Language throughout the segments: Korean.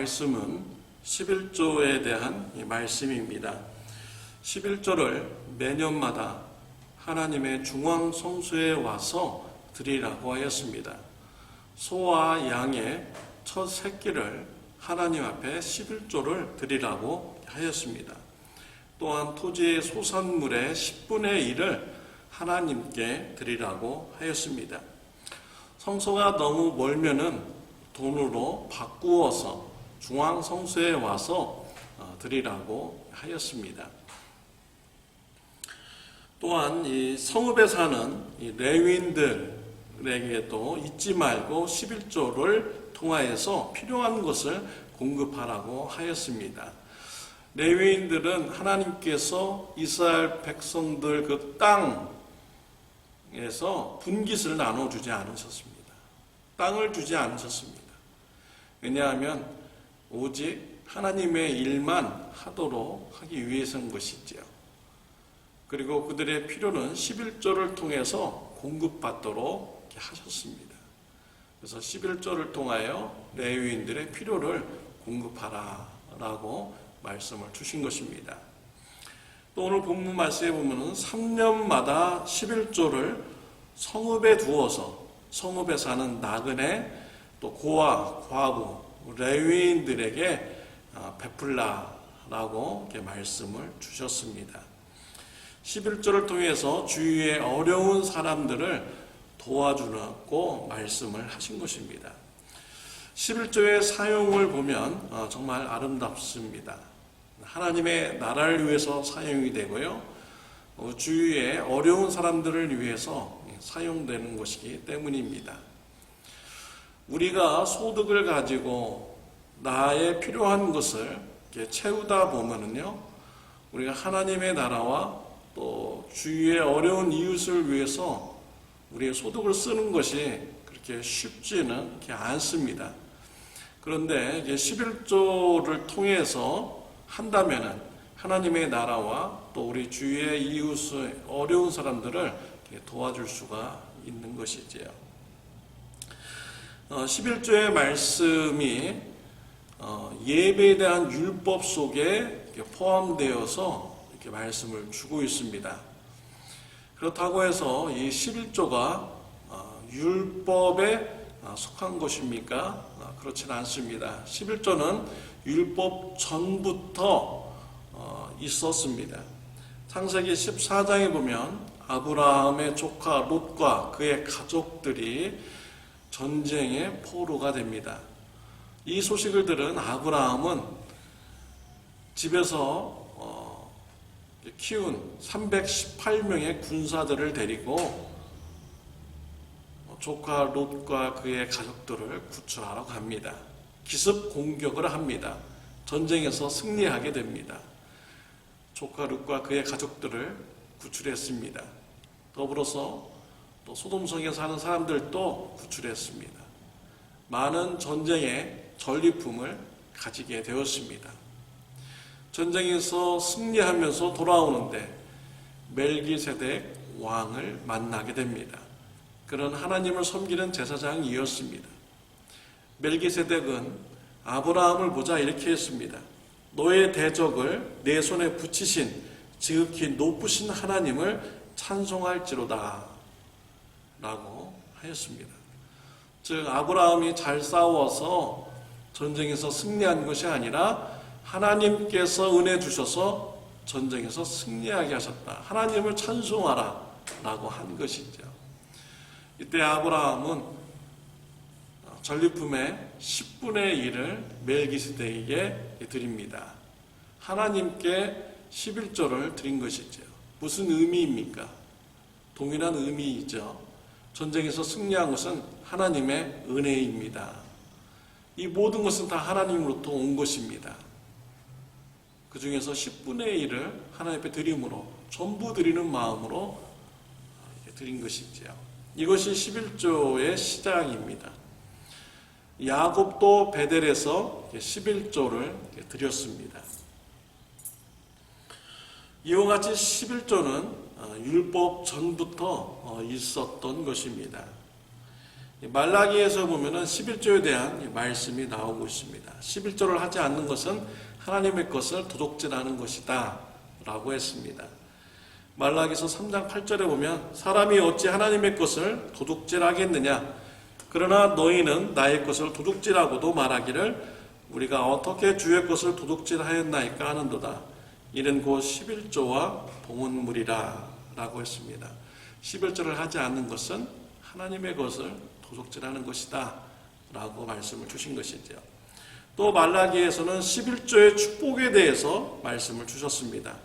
말씀은 11조에 대한 말씀입니다. 11조를 매년마다 하나님의 중앙성소에 와서 드리라고 하였습니다. 소와 양의 첫 새끼를 하나님 앞에 11조를 드리라고 하였습니다. 또한 토지의 소산물의 10분의 1을 하나님께 드리라고 하였습니다. 성소가 너무 멀면은 돈으로 바꾸어서 중앙성소에 와서 드리라고 하였습니다. 또한 이 성읍에 사는 이 레위인들에게도 잊지 말고 11조를 통하여서 필요한 것을 공급하라고 하였습니다. 레위인들은 하나님께서 이스라엘 백성들 그 땅에서 분깃을 나눠주지 않으셨습니다. 땅을 주지 않으셨습니다. 왜냐하면 오직 하나님의 일만 하도록 하기 위해서인 것이지요. 그리고 그들의 필요는 11조를 통해서 공급받도록 하셨습니다. 그래서 11조를 통하여 레위인들의 필요를 공급하라라고 말씀을 주신 것입니다. 또 오늘 본문 말씀에 보면 3년마다 11조를 성읍에 두어서 성읍에 사는 나그네 또 고아, 과부, 레위인들에게 베풀라라고 말씀을 주셨습니다. 11조를 통해서 주위의 어려운 사람들을 도와주라고 말씀을 하신 것입니다. 11조의 사용을 보면 정말 아름답습니다. 하나님의 나라를 위해서 사용이 되고요. 주위의 어려운 사람들을 위해서 사용되는 것이기 때문입니다. 우리가 소득을 가지고 나의 필요한 것을 채우다 보면은요, 우리가 하나님의 나라와 또 주위의 어려운 이웃을 위해서 우리의 소득을 쓰는 것이 그렇게 쉽지는 않습니다. 그런데 11조를 통해서 한다면은 하나님의 나라와 또 우리 주위의 이웃의 어려운 사람들을 도와줄 수가 있는 것이지요. 11조의 말씀이 예배에 대한 율법 속에 포함되어서 이렇게 말씀을 주고 있습니다. 그렇다고 해서 이 11조가 율법에 속한 것입니까? 그렇지는 않습니다. 11조는 율법 전부터 있었습니다. 창세기 14장에 보면 아브라함의 조카 롯과 그의 가족들이 전쟁의 포로가 됩니다. 이 소식을 들은 아브라함은 집에서 키운 318명의 군사들을 데리고 조카 롯과 그의 가족들을 구출하러 갑니다. 기습 공격을 합니다. 전쟁에서 승리하게 됩니다. 조카 롯과 그의 가족들을 구출했습니다. 더불어서 또 소돔성에 사는 사람들도 구출했습니다. 많은 전쟁의 전리품을 가지게 되었습니다. 전쟁에서 승리하면서 돌아오는데 멜기세덱 왕을 만나게 됩니다. 그런 하나님을 섬기는 제사장이었습니다. 멜기세덱은 아브라함을 보자 이렇게 했습니다. 너의 대적을 내 손에 붙이신 지극히 높으신 하나님을 찬송할지로다 라고 하였습니다. 즉 아브라함이 잘 싸워서 전쟁에서 승리한 것이 아니라 하나님께서 은혜 주셔서 전쟁에서 승리하게 하셨다. 하나님을 찬송하라 라고 한 것이죠. 이때 아브라함은 전리품의 10분의 1을 멜기세덱에게 드립니다. 하나님께 11조를 드린 것이죠. 무슨 의미입니까? 동일한 의미이죠. 전쟁에서 승리한 것은 하나님의 은혜입니다. 이 모든 것은 다 하나님으로부터 온 것입니다. 그 중에서 10분의 1을 하나님 앞에 드림으로 전부 드리는 마음으로 드린 것이지요. 이것이 11조의 시작입니다. 야곱도 베델에서 11조를 드렸습니다. 이와 같이 11조는 율법 전부터 있었던 것입니다. 말라기에서 보면은 11조에 대한 말씀이 나오고 있습니다. 11조를 하지 않는 것은 하나님의 것을 도둑질하는 것이다 라고 했습니다. 말라기서 3장 8절에 보면 사람이 어찌 하나님의 것을 도둑질하겠느냐, 그러나 너희는 나의 것을 도둑질하고도 말하기를 우리가 어떻게 주의 것을 도둑질하였나이까 하는도다. 이는 곧 11조와 봉헌물이라 라고 했습니다. 11조를 하지 않는 것은 하나님의 것을 도둑질하는 것이다 라고 말씀을 주신 것이죠. 또 말라기에서는 11조의 축복에 대해서 말씀을 주셨습니다.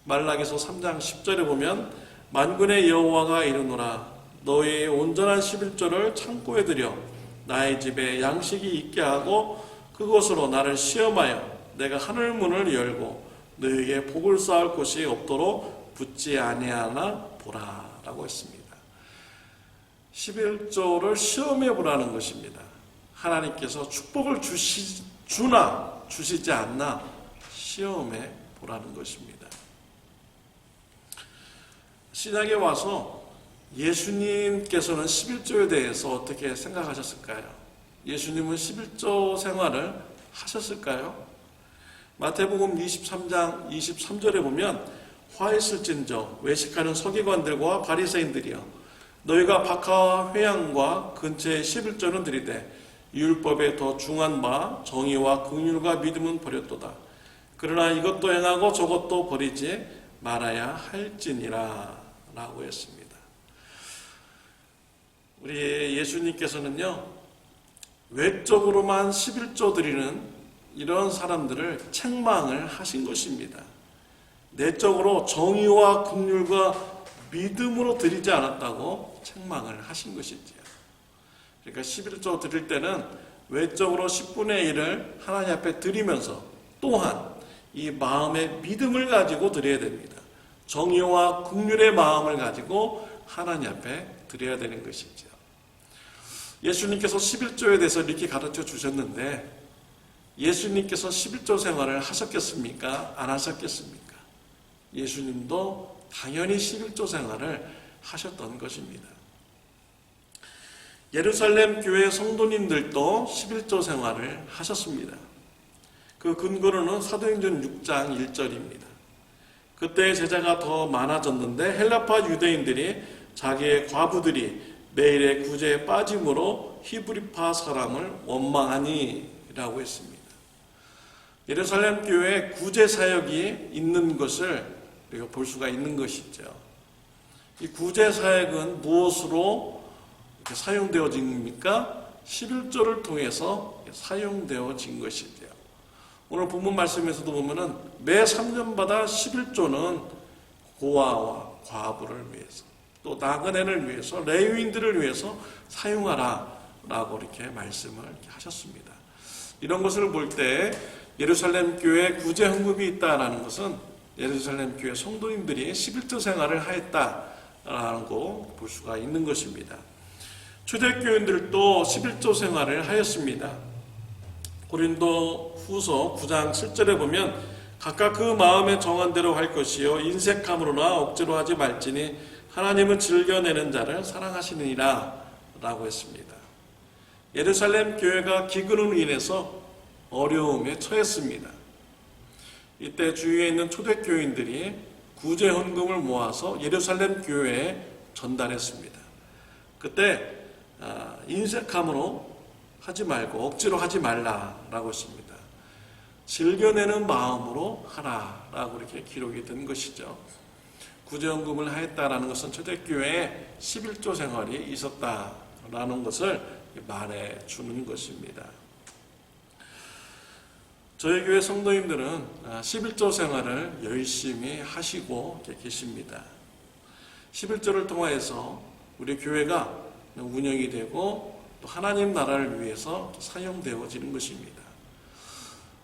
말라기서 3장 10절에 보면 만군의 여호와가 이르노라 너희의 온전한 11조를 창고에 들여 나의 집에 양식이 있게 하고 그것으로 나를 시험하여 내가 하늘 문을 열고 너희에게 복을 쌓을 곳이 없도록 붙지 아니하나 보라 라고 했습니다. 11조를 시험해 보라는 것입니다. 하나님께서 축복을 주나 주시지 않나 시험해 보라는 것입니다. 신약에 와서 예수님께서는 11조에 대해서 어떻게 생각하셨을까요? 예수님은 11조 생활을 하셨을까요? 마태복음 23장 23절에 보면 화 있을진저 외식하는 서기관들과 바리새인들이여 너희가 박하와 회양과 근처에 11조는 드리되 율법에 더 중한 바 정의와 긍휼과 믿음은 버렸도다. 그러나 이것도 행하고 저것도 버리지 말아야 할지니라 라고 했습니다. 우리 예수님께서는요 외적으로만 11조 드리는 이런 사람들을 책망을 하신 것입니다. 내적으로 정의와 긍휼과 믿음으로 드리지 않았다고 책망을 하신 것이지요. 그러니까 11조 드릴 때는 외적으로 10분의 1을 하나님 앞에 드리면서 또한 이 마음의 믿음을 가지고 드려야 됩니다. 정의와 긍휼의 마음을 가지고 하나님 앞에 드려야 되는 것이죠. 예수님께서 11조에 대해서 이렇게 가르쳐 주셨는데 예수님께서 11조 생활을 하셨겠습니까? 안 하셨겠습니까? 예수님도 당연히 11조 생활을 하셨던 것입니다. 예루살렘 교회 성도님들도 11조 생활을 하셨습니다. 그 근거로는 사도행전 6장 1절입니다. 그때 제자가 더 많아졌는데 헬라파 유대인들이 자기의 과부들이 매일의 구제에 빠짐으로 히브리파 사람을 원망하니 라고 했습니다. 예루살렘 교회에 구제 사역이 있는 것을 우리가 볼 수가 있는 것이죠. 이 구제 사역은 무엇으로 사용되어집니까? 11조를 통해서 사용되어진 것이죠. 오늘 본문 말씀에서도 보면은 매 3년마다 11조는 고아와 과부를 위해서 또 나그네를 위해서 레위인들을 위해서 사용하라 라고 이렇게 말씀을 하셨습니다. 이런 것을 볼 때 예루살렘 교회 구제 헌금이 있다라는 것은 예루살렘 교회 성도님들이 11조 생활을 하였다라고 볼 수가 있는 것입니다. 초대교인들도 11조 생활을 하였습니다. 고린도 후서 9장 7절에 보면 각각 그 마음에 정한 대로 할 것이요 인색함으로나 억지로 하지 말지니 하나님은 즐겨내는 자를 사랑하시느니라 라고 했습니다. 예루살렘 교회가 기근으로 인해서 어려움에 처했습니다. 이때 주위에 있는 초대교인들이 구제 헌금을 모아서 예루살렘 교회에 전달했습니다. 그때 인색함으로 하지 말고 억지로 하지 말라라고 했습니다. 즐겨내는 마음으로 하라라고 이렇게 기록이 된 것이죠. 구제헌금을 하였다라는 것은 초대교회에 11조 생활이 있었다라는 것을 말해주는 것입니다. 저희 교회 성도님들은 11조 생활을 열심히 하시고 계십니다. 11조를 통하여서 우리 교회가 운영이 되고 또 하나님 나라를 위해서 사용되어지는 것입니다.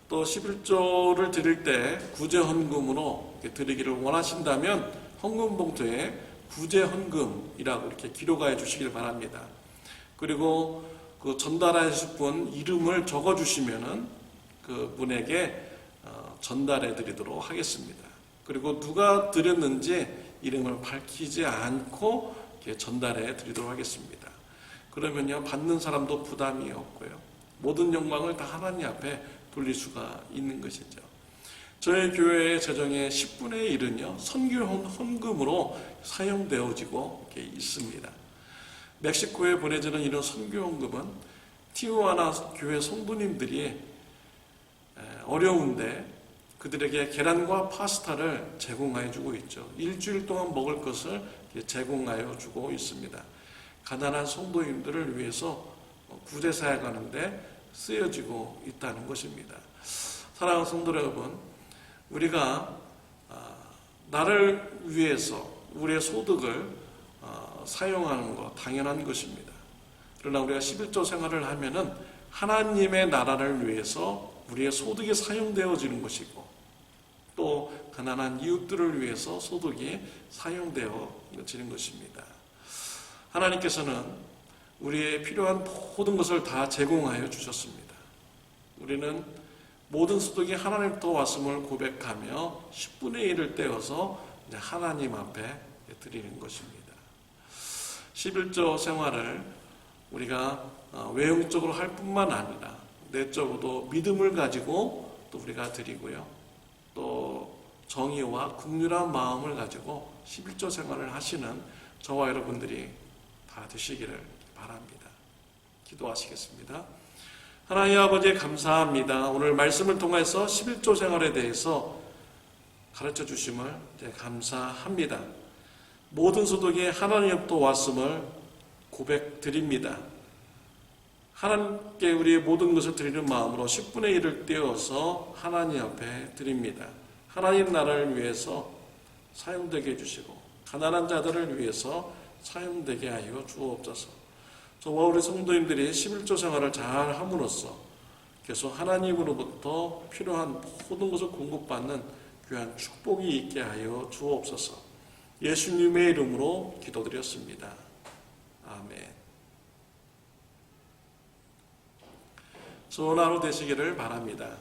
또 11조를 드릴 때 구제헌금으로 드리기를 원하신다면 헌금 봉투에 구제헌금이라고 이렇게 기록해 주시길 바랍니다. 그리고 그 전달하실 분 이름을 적어 주시면은 그 분에게 전달해 드리도록 하겠습니다. 그리고 누가 드렸는지 이름을 밝히지 않고 전달해 드리도록 하겠습니다. 그러면요, 받는 사람도 부담이 없고요. 모든 영광을 다 하나님 앞에 돌릴 수가 있는 것이죠. 저희 교회의 재정의 10분의 1은요, 선교 헌금으로 사용되어지고 있습니다. 멕시코에 보내지는 이런 선교 헌금은 티우아나 교회 성도님들이 어려운데 그들에게 계란과 파스타를 제공하여 주고 있죠. 일주일 동안 먹을 것을 제공하여 주고 있습니다. 가난한 성도님들을 위해서 구제사에 가는데 쓰여지고 있다는 것입니다. 사랑하는 성도 여러분, 우리가 나를 위해서 우리의 소득을 사용하는 것 당연한 것입니다. 그러나 우리가 11조 생활을 하면은 하나님의 나라를 위해서 우리의 소득이 사용되어지는 것이고, 또 가난한 이웃들을 위해서 소득이 사용되어지는 것입니다. 하나님께서는 우리의 필요한 모든 것을 다 제공하여 주셨습니다. 우리는 모든 소득이 하나님부터 왔음을 고백하며 10분의 1을 떼어서 하나님 앞에 드리는 것입니다. 11조 생활을 우리가 외형적으로 할 뿐만 아니라 내적으로도 믿음을 가지고 또 우리가 드리고요. 또 정의와 긍휼한 마음을 가지고 11조 생활을 하시는 저와 여러분들이 다 되시기를 바랍니다. 기도하시겠습니다. 하나님 아버지 감사합니다. 오늘 말씀을 통해서 11조 생활에 대해서 가르쳐 주심을 감사합니다. 모든 소득이 하나님부터 왔음을 고백드립니다. 하나님께 우리의 모든 것을 드리는 마음으로 10분의 1을 떼어서 하나님 앞에 드립니다. 하나님 나라를 위해서 사용되게 해주시고 가난한 자들을 위해서 사용되게 하여 주옵소서. 저와 우리 성도님들이 11조 생활을 잘 함으로써 계속 하나님으로부터 필요한 모든 것을 공급받는 귀한 축복이 있게 하여 주옵소서. 예수님의 이름으로 기도드렸습니다. 아멘. 좋은 하루 되시기를 바랍니다.